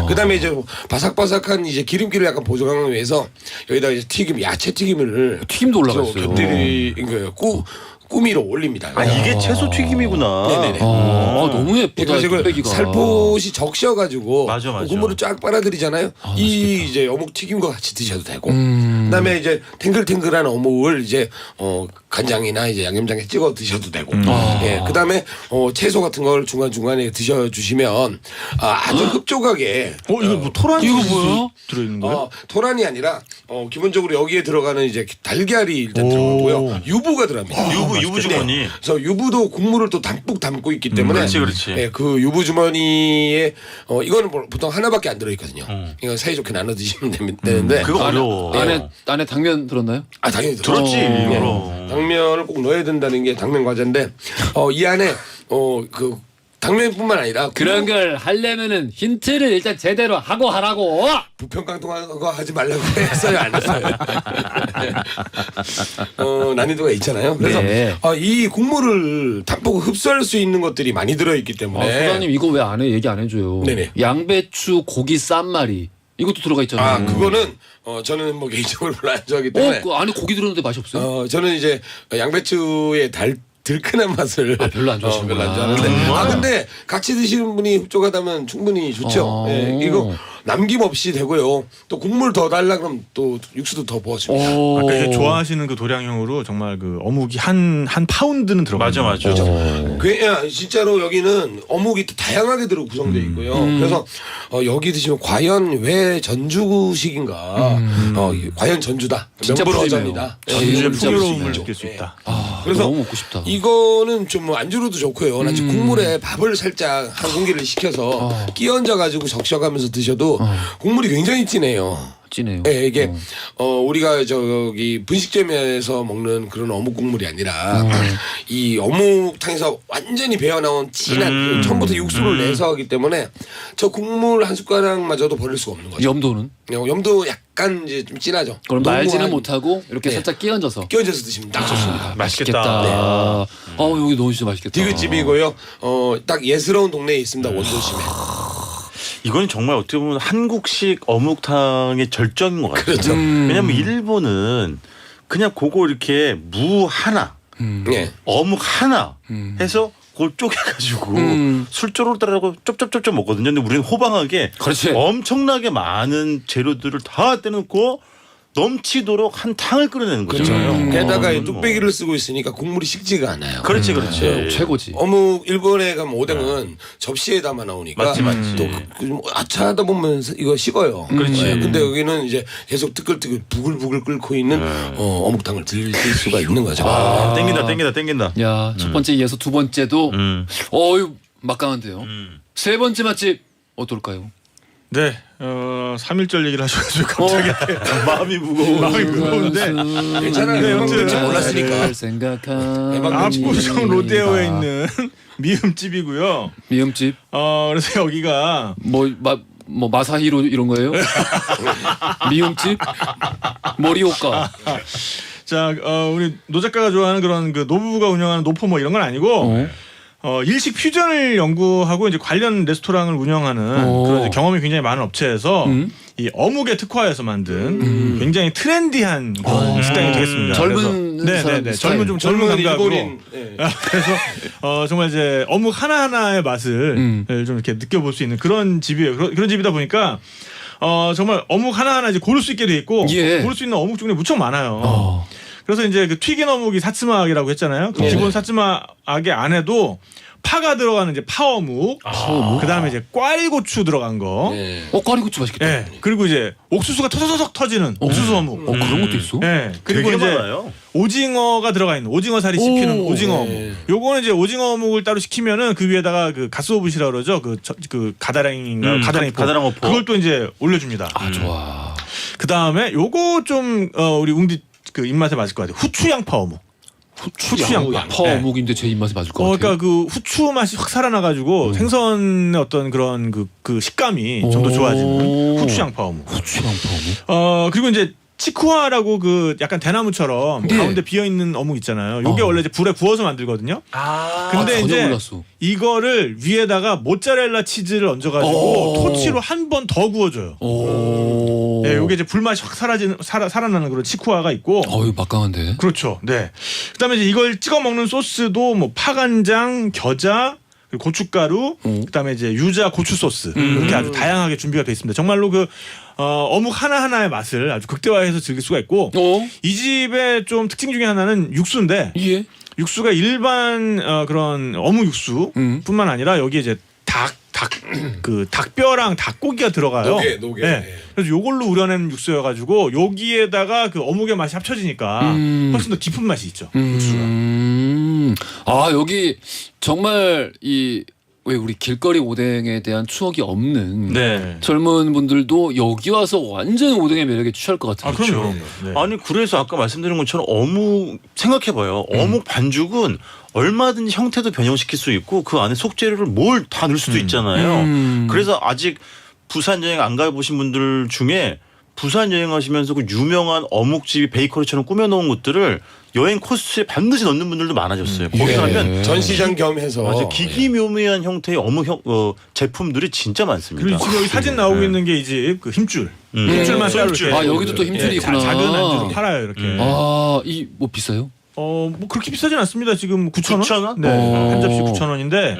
그다음에 이제 바삭바삭한 이제 기름기를 약간 보정하기 위해서 여기다가 이제 튀김, 야채 튀김을 튀김도 올라가 있어요. 곁들인 거예요. 꾸미로 올립니다. 아, 이게 채소 튀김이구나. 네네네. 너무 예쁘다. 그러니까 이걸 뚝배기가. 살포시 적셔가지고 맞아, 맞아. 국물을 쫙 빨아들이잖아요. 이 이제 어묵 튀김과 같이 드셔도 되고, 그다음에 이제 탱글탱글한 어묵을 이제 간장이나 이제 양념장에 찍어 드셔도 되고, 예, 그다음에 채소 같은 걸 중간 중간에 드셔주시면 아주 흡족하게. 이거 뭐 토란이 이거 뭐야? 들어있는 거예요? 토란이 아니라 기본적으로 여기에 들어가는 이제 달걀이 일단 들어가고요, 유부가 들어갑니다. 유부 주머니. 그래서 유부도 국물을 또 담뿍 담고 있기 때문에 그렇지. 예, 그 유부 주머니에 이거는 보통 하나밖에 안 들어 있거든요. 이거 사이좋게 나눠 드시면 되는데 그거 어려워. 안에 당면 들었나요? 당연히 들었지. 예. 그럼. 당면을 꼭 넣어야 된다는 게 당면 과자인데 이 안에 그 당면뿐만 아니라 그런 걸 하려면은 힌트를 일단 제대로 하고 하라고. 부평강통한 거 하지 말라고 했어요, 안 했어요? 난이도가 있잖아요. 그래서 네. 이 국물을 담뿍 흡수할 수 있는 것들이 많이 들어있기 때문에. 소장님 이거 왜 안 해? 얘기 안 해줘요. 네네. 양배추 고기 쌈말이 이것도 들어가 있잖아요. 그거는 저는 뭐 개인적으로 별로 안 좋아하기 때문에 그 안에 고기 들었는데 맛이 없어요? 저는 이제 양배추의 들큰한 맛을 별로 안 좋아하시는구나. 별로 안 좋아하는데 근데 같이 드시는 분이 흡족하다면 충분히 좋죠. 예, 이거 남김없이 되고요. 또 국물 더 달라 그러면 또 육수도 더 부어줍니다. 아까 이제 좋아하시는 그 도량형으로 정말 그 어묵이 한 파운드는 들어가요. 맞아. 진짜로 여기는 어묵이 또 다양하게 구성되어 있고요. 그래서 여기 드시면 과연 왜 전주식인가? 과연 전주다. 진짜 명불허전이다. 전주의 진짜 풍요로움을 맛있네요. 느낄 수 있다. 그래서 너무 먹고 싶다. 이거는 좀 안주로도 좋고요. 나 지금 국물에 밥을 살짝 한 공기를 식혀서 끼얹어 가지고 적셔가면서 드셔도 국물이 굉장히 진해요. 진해요. 네, 이게 우리가 저기 분식점에서 먹는 그런 어묵 국물이 아니라 이 어묵탕에서 완전히 배어 나온 진한 처음부터 육수를 내서 하기 때문에 저 국물 한 숟가락마저도 버릴 수가 없는 거죠. 염도는? 염도 약간 이제 좀 진하죠. 그럼 너무 말지는 한- 못하고 이렇게 네. 살짝 끼얹어서. 끼얹어서 드시면 딱 좋습니다. 맛있겠다. 여기 너무 진짜 맛있겠다. 디귿집이고요. 딱 예스러운 동네에 있습니다. 원도심에. 이건 정말 어떻게 보면 한국식 어묵탕의 절정인 것 같아요. 그렇죠. 왜냐면 일본은 그냥 그거 이렇게 무 하나, 예. 어묵 하나 해서 그걸 쪼개가지고 술조로 따라고 쩝쩝쩝쩝 먹거든요. 근데 우리는 호방하게 그렇지. 엄청나게 많은 재료들을 다 떼놓고 넘치도록 한 탕을 끓여내는 거잖아요. 게다가 이 그건 뭐. 뚝배기를 쓰고 있으니까 국물이 식지가 않아요. 그렇지. 최고지. 어묵 일본에 가면 오뎅은 접시에 담아 나오니까 맞지. 또 아차하다 보면 이거 식어요. 그렇지. 근데 여기는 이제 계속 뜨글뜨글 부글부글 끓고 있는 어묵탕을 드실 수가 있는 거죠. 땡긴다. 야, 첫 번째 이어서 두 번째도 이거 막강한데요. 세 번째 맛집 어떨까요? 네, 3.1절 얘기를 하셔가지고 갑자기 마음이 무거워. 마음이 무거운데 괜찮아요. 네, 여러분 아무튼 잘 몰랐으니까. 생각한 압구정 로데오에 있는 미음집이고요. 미음집. 그래서 여기가 뭐 마사히로 이런 거예요? 미음집? 머리호까. 자, 우리 노 작가가 좋아하는 그런 그 노부부가 운영하는 노포 뭐 이런 건 아니고 일식 퓨전을 연구하고 이제 관련 레스토랑을 운영하는 그런 이제 경험이 굉장히 많은 업체에서 이 어묵에 특화해서 만든 굉장히 트렌디한 그런 식당이 되겠습니다. 젊은 그래서 사람 네네네 스타일. 젊은 감각으로 일본인. 예. 그래서 정말 이제 어묵 하나하나의 맛을 좀 이렇게 느껴볼 수 있는 그런 집이에요. 그런 집이다 보니까 정말 어묵 하나하나 이제 고를 수 있게 돼 있고 예. 고를 수 있는 어묵 종류 무척 많아요. 그래서 이제 그 튀긴 어묵이 사츠마악이라고 했잖아요. 그 기본 사츠마악의 안에도 파가 들어가는 이제 파어묵, 그다음에 이제 꽈리고추 들어간 거, 예. 꽈리고추 맛있겠다. 예, 그리고 이제 옥수수가 터서석 터지는 옥수수 어묵. 그런 것도 있어? 예, 그리고 되게 이제 많아요. 오징어가 들어가 있는 오징어 살이 씹히는 오징어 어묵. 요거는 이제 오징어 어묵을 따로 시키면은 그 위에다가 그 가스오브시라 그러죠. 그 가다랑인가 가다랑이포. 가다랑어포. 그걸 또 이제 올려줍니다. 좋아. 그 다음에 요거 좀 우리 웅디 그 입맛에 맞을 것 같아요. 후추 양파 어묵. 후추 양파. 양파 어묵인데 제 입맛에 맞을 것 같아요. 그러니까 그 후추 맛이 확 살아나가지고 생선의 어떤 그런 그 식감이 좀 더 좋아지는 후추 양파 어묵. 후추 양파 어묵. 그리고 이제 치쿠아라고 그 약간 대나무처럼 네. 가운데 비어 있는 어묵 있잖아요. 요게 원래 이제 불에 구워서 만들거든요. 근데 전혀 이제 몰랐어. 이거를 위에다가 모짜렐라 치즈를 얹어가지고 토치로 한 번 더 구워줘요. 오. 네, 요게 이제 불맛이 확 살아나는 그런 치쿠아가 있고. 어유 막강한데. 그렇죠. 네. 그다음에 이제 이걸 찍어 먹는 소스도 뭐 파간장, 겨자, 그리고 고춧가루, 그다음에 이제 유자 고추 소스 이렇게 아주 다양하게 준비가 돼 있습니다. 정말로 그 어묵 하나 하나의 맛을 아주 극대화해서 즐길 수가 있고 이 집의 좀 특징 중에 하나는 육수인데 예. 육수가 일반 그런 어묵 육수뿐만 아니라 여기에 이제 닭뼈랑 닭고기가 들어가요. 녹에. 네. 그래서 요걸로 우려낸 육수여가지고 여기에다가 그 어묵의 맛이 합쳐지니까 훨씬 더 깊은 맛이 있죠. 육수가. 아 여기 정말 이 왜 우리 길거리 오뎅에 대한 추억이 없는 네. 젊은 분들도 여기 와서 완전 오뎅의 매력에 취할 것 같아요. 그럼요. 네. 아니 그래서 아까 말씀드린 것처럼 어묵 생각해봐요. 어묵 반죽은 얼마든지 형태도 변형시킬 수 있고 그 안에 속재료를 뭘 다 넣을 수도 있잖아요. 그래서 아직 부산 여행 안 가보신 분들 중에 부산 여행하시면서 그 유명한 어묵집이 베이커리처럼 꾸며놓은 것들을 여행 코스에 반드시 넣는 분들도 많아졌어요. 거기 가면 전시장 겸해서 맞아 기기묘묘한 형태의 어묵 제품들이 진짜 많습니다. 그리고 지금 여기 사진 나오고 있는 게 이 집 그 힘줄. 힘줄만 따로 힘줄. 이렇게 아 여기도 또 힘줄이 있구나. 작은 안주로 팔아요 이렇게. 아이 뭐 비싸요? 뭐 그렇게 비싸진 않습니다. 지금 9,000원? 9,000원? 네. 어. 한 접시 9,000원인데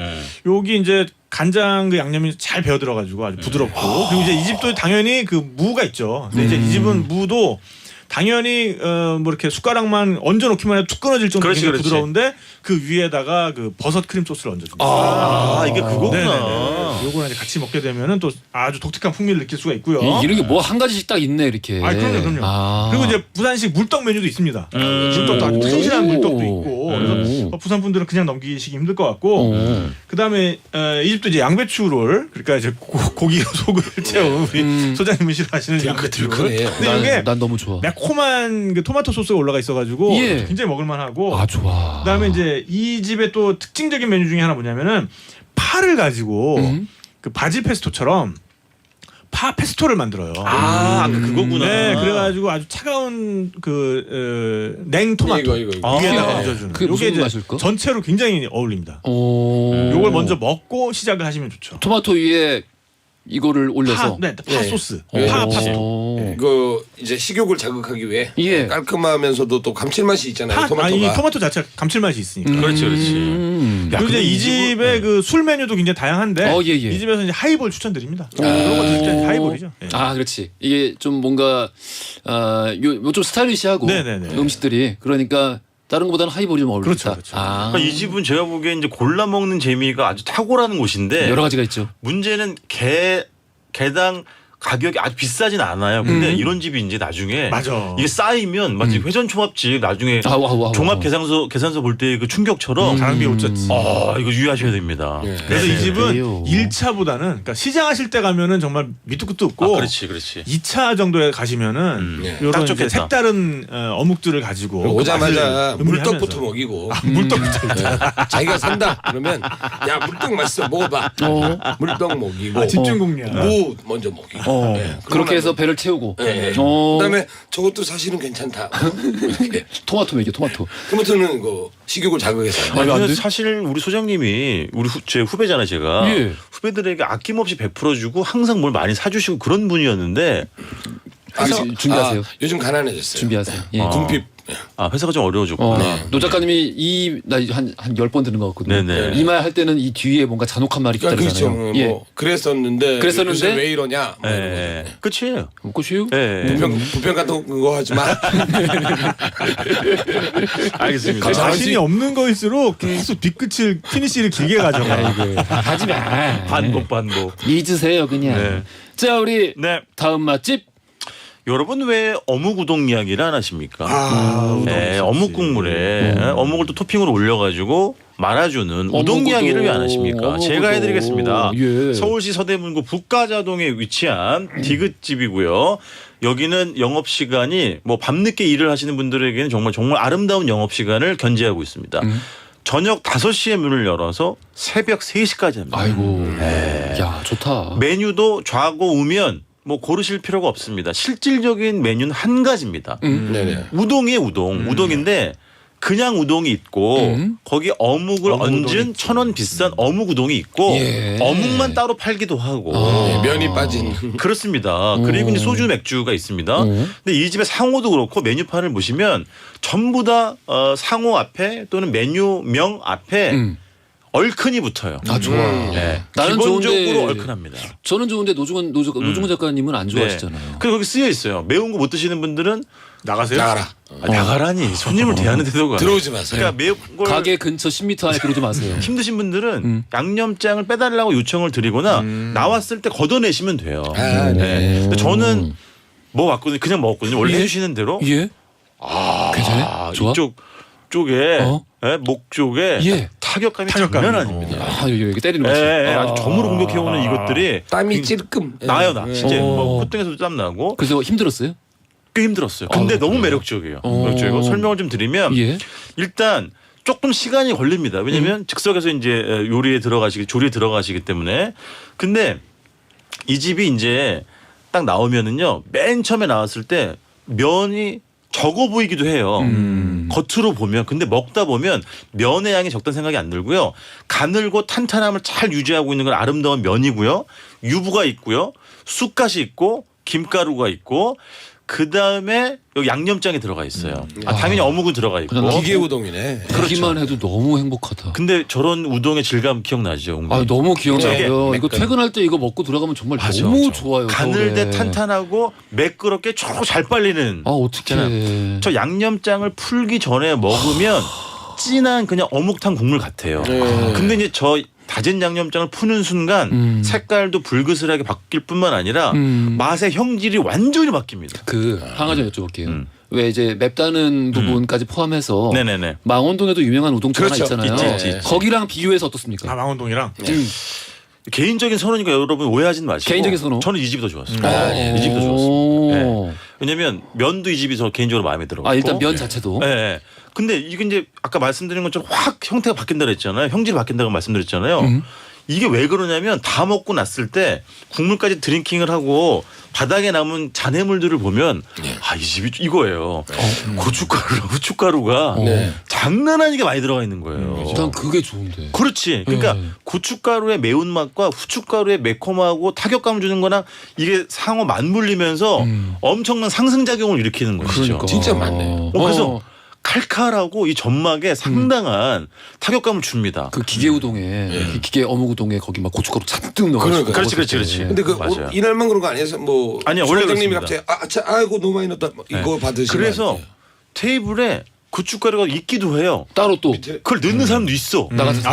여기 이제 간장 그 양념이 잘 배어 들어가지고 아주 부드럽고 그리고 이제 이 집도 당연히 그 무가 있죠. 근데 이제 이 집은 무도 당연히 뭐 이렇게 숟가락만 얹어 놓기만 해도 툭 끊어질 정도로 그렇지, 굉장히 그렇지. 부드러운데 그 위에다가 그 버섯 크림 소스를 얹어줍니다. 이게 그거구나. 네네네. 요거랑 이제 같이 먹게 되면은 또 아주 독특한 풍미를 느낄 수가 있고요. 이런 게 뭐 한 가지씩 딱 있네 이렇게. 그럼요. 아. 그리고 이제 부산식 물떡 메뉴도 있습니다. 물떡도 아주 튼실한 물떡도 있고 그래서 부산 분들은 그냥 넘기시기 힘들 것 같고 그다음에 이 집도 이제 양배추를 그러니까 이제 고기 속을 채운 우리 소장님이 싫어하시는 양배추를. 들크네요. 근데 이게 난 너무 좋아. 매콤한 그 토마토 소스가 올라가 있어가지고 예. 굉장히 먹을만하고. 아 좋아. 그다음에 이제 이 집의 또 특징적인 메뉴 중에 하나 뭐냐면은 파를 가지고 그 바질 페스토처럼 파 페스토를 만들어요. 아까 그거구나. 네, 그래가지고 아주 차가운 그 냉토마토 이거. 위에다가 아, 얹어주는. 그게 무슨 맛일까? 전체로 굉장히 어울립니다. 오. 요걸 먼저 먹고 시작을 하시면 좋죠. 토마토 위에 이거를 올려서. 파 소스, 예. 파 파스토. 오. 그 이제 식욕을 자극하기 위해 예. 깔끔하면서도 또 감칠맛이 있잖아요. 토마토가. 이 토마토 자체가 감칠맛이 있으니까. 그렇지. 야, 그리고 이제 근데 이 이 집은- 집의 그 술 메뉴도 굉장히 다양한데 예. 이 집에서 이제 하이볼 추천드립니다. 그런 거 드실 때 하이볼이죠. 예. 아 그렇지. 이게 좀 뭔가 좀 스타일리시하고 네네네. 음식들이 그러니까 다른 것보다는 하이볼이 좀 어울린다. 그렇죠. 아. 그러니까 이 집은 제가 보기엔 이제 골라 먹는 재미가 아주 탁월한 곳인데 여러 가지가 있죠. 문제는 개당 가격이 아주 비싸진 않아요. 근데 이런 집이 이제 나중에 맞아. 이게 쌓이면 마치 회전 초밥집 나중에 와. 종합 계산서 볼 때 그 충격처럼 가랑비 옷졌지. 이거 유의하셔야 됩니다. 예. 그래서 이 집은 그래요. 1차보다는 그러니까 시장하실 때 가면은 정말 밑도 끝도 없고 그렇지. 2차 정도에 가시면은 예. 이런 딱 이제 좋겠다. 색다른 어묵들을 가지고 그 오자마자 맛을 물떡부터 음미하면서. 먹이고 물떡부터 자기가 산다 그러면 야 물떡 맛있어 먹어봐. 물떡 먹이고 집중 공략. 무 먼저 먹이고. 예. 그렇게 해서 배를 채우고. 예. 어. 그다음에 저것도 사실은 괜찮다. 이렇게. 토마토 먹여 토마토. 토마토는 그 식욕을 자극해서. 왜 안 근데 돼? 사실 우리 소장님이 제 후배잖아요, 제가. 예. 후배들에게 아낌없이 베풀어주고 항상 뭘 많이 사주시고 그런 분이었는데 준비하세요. 요즘 가난해졌어요. 준비하세요. 예. 궁핍. 회사가 좀 어려워졌고. 노 작가님이 한 10번 들은 것 같거든요. 네네. 이 말 할 때는 이 뒤에 뭔가 잔혹한 말이 그러니까 그렇죠. 있다잖아요. 예. 뭐 그랬었는데 요새 왜 이러냐. 뭐 이런 거죠. 예. 끝이에요. 꽃이요? 예. 부평 같은 거 하지 마. 알겠습니다. 자신이 없는 거일수록 계속 뒤끝을 피니시를 길게 가져가. 하지 마. 반복. 잊으세요 그냥. 네. 자 우리 네. 다음 맛집. 여러분 왜 어묵 우동 이야기를 안 하십니까? 우동 네, 좋지. 어묵 국물에 어묵을 또 토핑으로 올려가지고 말아주는 우동 어묵 이야기를 왜 안 우동, 하십니까? 어묵 제가 우동. 해드리겠습니다. 예. 서울시 서대문구 북가자동에 위치한 디귿집이고요. 여기는 영업 시간이 뭐 밤늦게 일을 하시는 분들에게는 정말 아름다운 영업 시간을 견지하고 있습니다. 저녁 5시에 문을 열어서 새벽 3시까지 합니다. 아이고. 네. 야, 좋다. 메뉴도 좌고 우면 뭐 고르실 필요가 없습니다. 실질적인 메뉴는 한 가지입니다. 네네. 우동이에요, 우동. 우동인데 그냥 우동이 있고 거기 어묵을 어묵 우동이 얹은 1,000원 비싼 어묵 우동이 있고 예. 어묵만 따로 팔기도 하고 네, 면이 빠진. 그렇습니다. 그리고 이제 소주 맥주가 있습니다. 근데 이 집의 상호도 그렇고 메뉴판을 보시면 전부 다 상호 앞에 또는 메뉴명 앞에 얼큰이 붙어요. 아, 좋아. 네. 나는 기본적으로 좋은데 얼큰합니다. 저는 좋은데 노중훈 작가님은 안 좋아하시잖아요. 그리고 거기 쓰여 있어요. 매운 거 못 드시는 분들은 나가세요? 나가라. 나가라니 손님을 대하는 태도가 들어오지 마세요. 그러니까 매운 걸 가게 근처 10m 안에 들어오지 마세요. 힘드신 분들은 양념장을 빼달라고 요청을 드리거나 나왔을 때 걷어내시면 돼요. 아, 네. 근데 저는 먹었거든요. 그냥 먹었거든요. 원래 예? 해주시는 대로. 예? 괜찮아요? 좋아? 이쪽 쪽에 어? 예, 목 쪽에 예. 타격감이 타격감이. 장난 아닙니다. 아, 여기 때리는 예, 거지. 예, 아주 점으로 공격해오는 이것들이 땀이 찔끔. 나요 나. 진짜 어. 뭐 콧등에서도 땀 나고 그래서 힘들었어요? 꽤 힘들었어요. 근데 아, 너무 그래요? 매력적이에요. 어. 매력적이고 설명을 좀 드리면 예. 일단 조금 시간이 걸립니다. 왜냐하면 즉석에서 이제 조리에 들어가시기 때문에. 근데 이 집이 이제 딱 나오면은요, 맨 처음에 나왔을 때 면이 적어 보이기도 해요. 겉으로 보면. 근데 먹다 보면 면의 양이 적다는 생각이 안 들고요. 가늘고 탄탄함을 잘 유지하고 있는 건 아름다운 면이고요. 유부가 있고요. 쑥갓이 있고 김가루가 있고 그다음에 여기 양념장이 들어가 있어요. 당연히 어묵은 들어가 있고. 그냥 기계 우동이네. 듣기만 해도 너무 행복하다. 근데 저런 우동의 질감 기억나죠? 옹빈이? 아, 너무 기억나요. 되게 이거 퇴근할 때 이거 먹고 들어가면 정말 맞아, 너무 맞아. 좋아요. 가늘대 서울에. 탄탄하고 매끄럽게 잘 빨리는. 아, 어떡해. 저 양념장을 풀기 전에 먹으면 진한 그냥 어묵탕 국물 같아요. 근데 이제 저 다진 양념장을 푸는 순간 색깔도 불그스하게 바뀔 뿐만 아니라 맛의 형질이 완전히 바뀝니다. 한 가지 여쭤볼게요. 왜 이제 맵다는 부분까지 포함해서 네네네. 망원동에도 유명한 우동집 그렇죠. 하나 있잖아요. 있지. 거기랑 비교해서 어떻습니까? 망원동이랑 개인적인 선호니까 여러분 오해하진 마시고. 개인적인 선호? 저는 이 집이 더 좋았어요. 네. 이 집이 더 좋았어요. 오. 네. 왜냐면 면도 이 집이 저 개인적으로 마음에 들어요. 아, 일단 면 자체도. 네. 네. 근데 이게 이제 아까 말씀드린 것처럼 확 형태가 바뀐다 그랬잖아요. 형질이 바뀐다고 말씀드렸잖아요. 이게 왜 그러냐면 다 먹고 났을 때 국물까지 드링킹을 하고 바닥에 남은 잔해물들을 보면 아, 이 집이 이거예요. 고춧가루랑 후춧가루가 장난 아니게 많이 들어가 있는 거예요. 난 그게 좋은데. 그렇지. 그러니까 고춧가루의 매운맛과 후춧가루의 매콤하고 타격감을 주는 거랑 이게 상호 맞물리면서 엄청난 상승작용을 일으키는 것이죠. 그러니까. 진짜 많네요. 그래서 칼칼하고 이 점막에 상당한 타격감을 줍니다. 그 기계 우동에 그 기계 어묵 우동에 거기 막 고춧가루 잔뜩 넣어가지고. 그러니까. 그렇지. 근데 그 맞아요. 이날만 그런 거 아니에요? 뭐 아니요, 원래 주방장님이 그렇습니다. 갑자기 아이고 너무 많이 넣었다 이거 받으시면 그래서 안 돼요. 테이블에 고춧가루가 있기도 해요. 따로 또. 그걸 넣는 사람도 있어.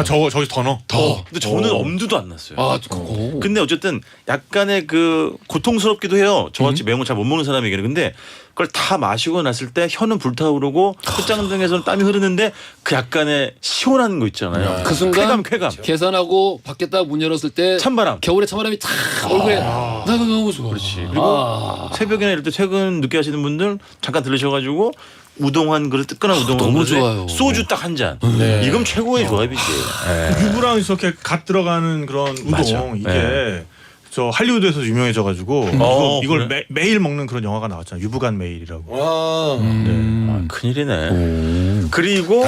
저기 더 넣어. 근데 저는 엄두도 안 났어요. 아, 그거. 근데 어쨌든 약간의 그 고통스럽기도 해요. 저같이 매운 거 잘 못 먹는 사람에게는. 근데 그걸 다 마시고 났을 때 혀는 불타오르고 끝장등에서는 땀이 흐르는데 그 약간의 시원한 거 있잖아요. 그 순간 쾌감. 계산하고 밖에 딱 문 열었을 때 찬바람. 겨울에 찬바람이 탁 얼굴에 나 그거 너무 좋아. 그렇지. 그리고 새벽이나 이럴 때 퇴근 늦게 하시는 분들 잠깐 들르셔가지고 우동 한 그릇 뜨끈한 우동 한 너무 그릇에 좋아요. 소주 딱 한 잔. 이건 최고의 조합이지. 유부랑 이렇게 갓 들어가는 그런 우동 맞아. 이게 네. 저 할리우드에서 유명해져가지고 이걸 그래? 매일 먹는 그런 영화가 나왔잖아요. 유부간 메일이라고. 와. 아, 큰일이네. 그리고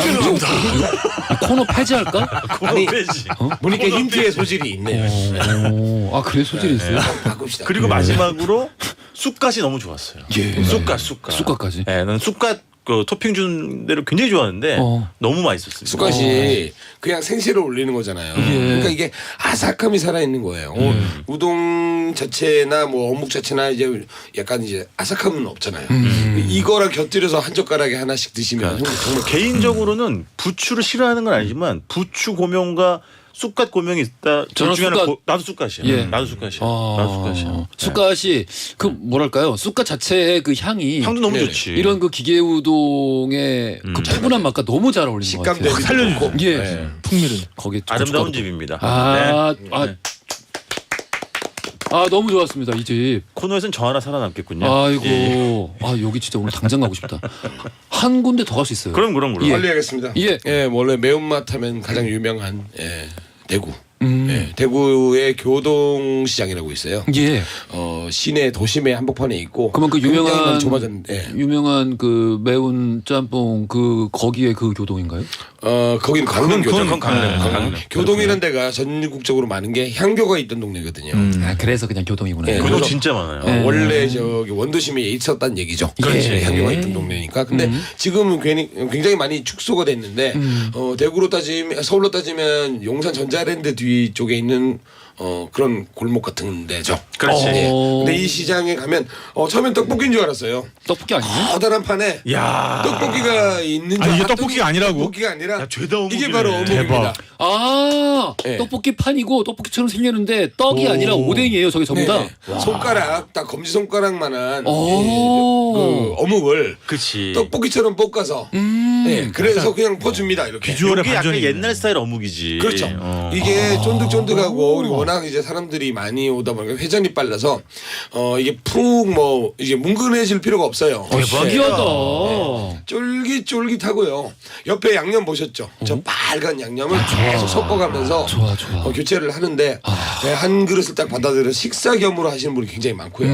코너 폐지할까? 아니 빼지. 보니까 힌트의 소질이 있네요. 아, 그래 소질이 있어요? 바꿉시다. 그리고 마지막으로 쑥갓이 너무 좋았어요. 쑥갓. 쑥갓까지? 네, 난 쑥갓 그 토핑 준 데를 굉장히 좋아하는데 너무 맛있었어요. 쑥갓이 그냥 생시를 올리는 거잖아요. 그러니까 이게 아삭함이 살아 있는 거예요. 우동 자체나 뭐 어묵 자체나 이제 약간 이제 아삭함은 없잖아요. 이거랑 곁들여서 한 젓가락에 하나씩 드시면 정말 개인적으로는 부추를 싫어하는 건 아니지만 부추 고명과 쑥갓 고명이 있다. 저는 둘 중에 하나 쑥갓. 나도 쑥갓이야. 예. 나도 쑥갓이야. 나도 쑥갓이야. 네. 쑥갓이 그 뭐랄까요? 쑥갓 자체의 그 향이 향도 너무 네네. 좋지. 이런 그 기계 우동의 그 푸근한 맛과 너무 잘 어울리는 것 식감 같아요. 대비도 살려주죠. 좋고. 예. 네. 풍미를. 거기 아름다운 고춧가루. 집입니다. 아, 네. 아, 아 너무 좋았습니다 이 집. 코너에서는 저 하나 살아남겠군요. 아이고, 예. 아 여기 진짜 오늘 당장 가고 싶다. 한 군데 더 갈 수 있어요. 그럼. 예. 빨리 하겠습니다. 예. 원래 매운맛 하면 가장 유명한 대구. 예, 대구의 교동시장이라고 있어요. 예. 시내 도심의 한복판에 있고. 그러면 그 유명한 굉장히 좁아졌. 예. 유명한 그 매운 짬뽕 그 거기에 그 교동인가요? 거기는 강릉 교동. 그건 강릉. 강릉. 교동이라는 데가 전국적으로 많은 게 향교가 있던 동네거든요. 아 그래서 그냥 교동이구나. 예. 교동 그래서- 진짜 많아요. 원래 저기 원도심에 있었단 얘기죠. 그렇지. 예, 향교가 있던 동네니까. 근데 지금은 굉장히 많이 축소가 됐는데 대구로 따지면 서울로 따지면 용산 전자랜드 뒤쪽에 있는 그런 골목 같은 데죠. 그렇지. 예. 근데 이 시장에 가면 처음엔 떡볶이인 줄 알았어요. 떡볶이 아니에요? 커다란 판에 야. 떡볶이가 있는 줄 아, 이게 알았더니 떡볶이가 아니라고? 떡볶이가 아니라 야, 죄다 어묵이네. 이게 바로 어묵입니다. 대박. 아 예. 떡볶이 판이고 떡볶이처럼 생겼는데 떡이 아니라 오뎅이에요. 저게 전부 다. 네. 손가락 딱 검지 손가락만한 오. 그 어묵을 그치. 떡볶이처럼 볶아서 예, 그래서 그냥 퍼줍니다 이렇게. 비주얼에 이게 약간 반전이 있네. 옛날 스타일 어묵이지. 그렇죠. 어. 이게 쫀득쫀득하고 그리고 워낙 이제 사람들이 많이 오다 보니까 회전이 빨라서 이게 푹 뭐 이제 뭉근해질 필요가 없어요. 신기하다. 쫄깃쫄깃하고요. 옆에 양념 보셨죠? 저 빨간 양념을 계속 섞어가면서 좋아, 좋아. 교체를 하는데 네, 한 그릇을 딱 받아들여 식사겸으로 하시는 분이 굉장히 많고요.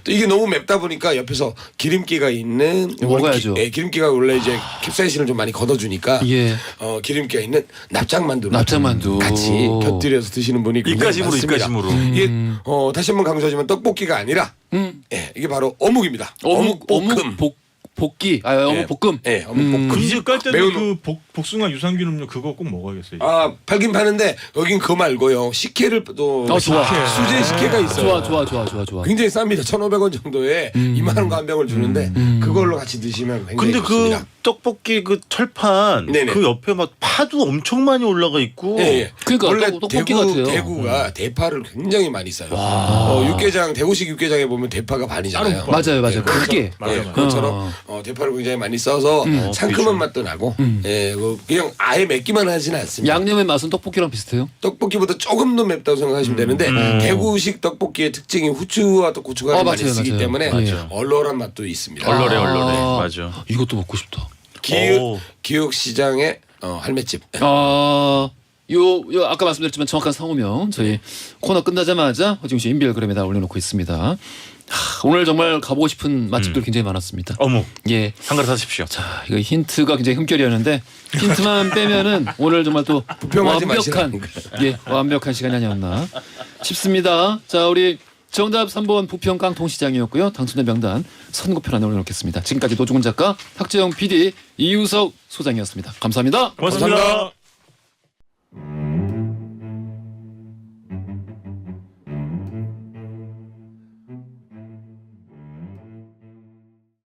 또 이게 너무 맵다 보니까 옆에서 기름기가 있는 먹어야죠. 기름기가 원래 이제 캡사이신을 좀 많이 걷어주니까 예. 기름기가 있는 납작만두를 납작만두. 같이 곁들여서 드시는 분이 굉장히 입가심으로, 많습니다. 입가심으로. 이게 다시 한번 강조하지만 떡볶이가 아니라 예, 이게 바로 어묵입니다. 어묵 볶음. 볶기. 어묵 볶음. 예, 어묵 볶음. 금식 깔 때도 매운 그 복숭아 유산균 음료 그거 꼭 먹어야겠어요. 아 팔긴 파는데 여긴 그거 말고요. 식혜를 또 좋아. 수제 식혜가 있어요. 좋아. 굉장히 쌉니다. 1,500원 정도에 이만한 거 한 병을 주는데 그걸로 같이 드시면 굉장히 근데 좋습니다. 그 떡볶이 그 철판 네네. 그 옆에 막 파도 엄청 많이 올라가 있고. 예, 예. 그러니까 원래 떡볶이 같아요. 대구가 대파를 굉장히 많이 써요. 육개장 대구식 육개장에 보면 대파가 반이잖아요. 맞아요. 예, 크게. 예, 그것처럼 대파를 굉장히 많이 써서 상큼한 맛도 나고 예, 그냥 아예 맵기만 하지는 않습니다. 양념의 맛은 떡볶이랑 비슷해요? 떡볶이보다 조금 더 맵다고 생각하시면 되는데 대구식 떡볶이의 특징이 후추와 또 고춧가루 많이 맞아요, 쓰기 맞아요. 때문에 맞아요. 얼얼한 맛도 있습니다. 얼얼해. 맞아. 이것도 먹고 싶다. 기역시장의 할매집. 요 아까 말씀드렸지만 정확한 상호명 저희 코너 끝나자마자 허지웅 씨 인별그램에다 올려놓고 있습니다. 오늘 정말 가보고 싶은 맛집들 굉장히 많았습니다. 어묵 예. 한 그릇 사십시오. 자, 이거 힌트가 굉장히 흠결이었는데 힌트만 빼면은 오늘 정말 또 불평하지 완벽한 완벽한 시간이 아니었나 싶습니다. 자, 우리 정답 3번 부평 깡통시장이었고요. 당첨된 명단 선고편안에 올려놓겠습니다. 지금까지 노중훈 작가, 탁재영 PD, 이유석 소장이었습니다. 감사합니다. 고맙습니다.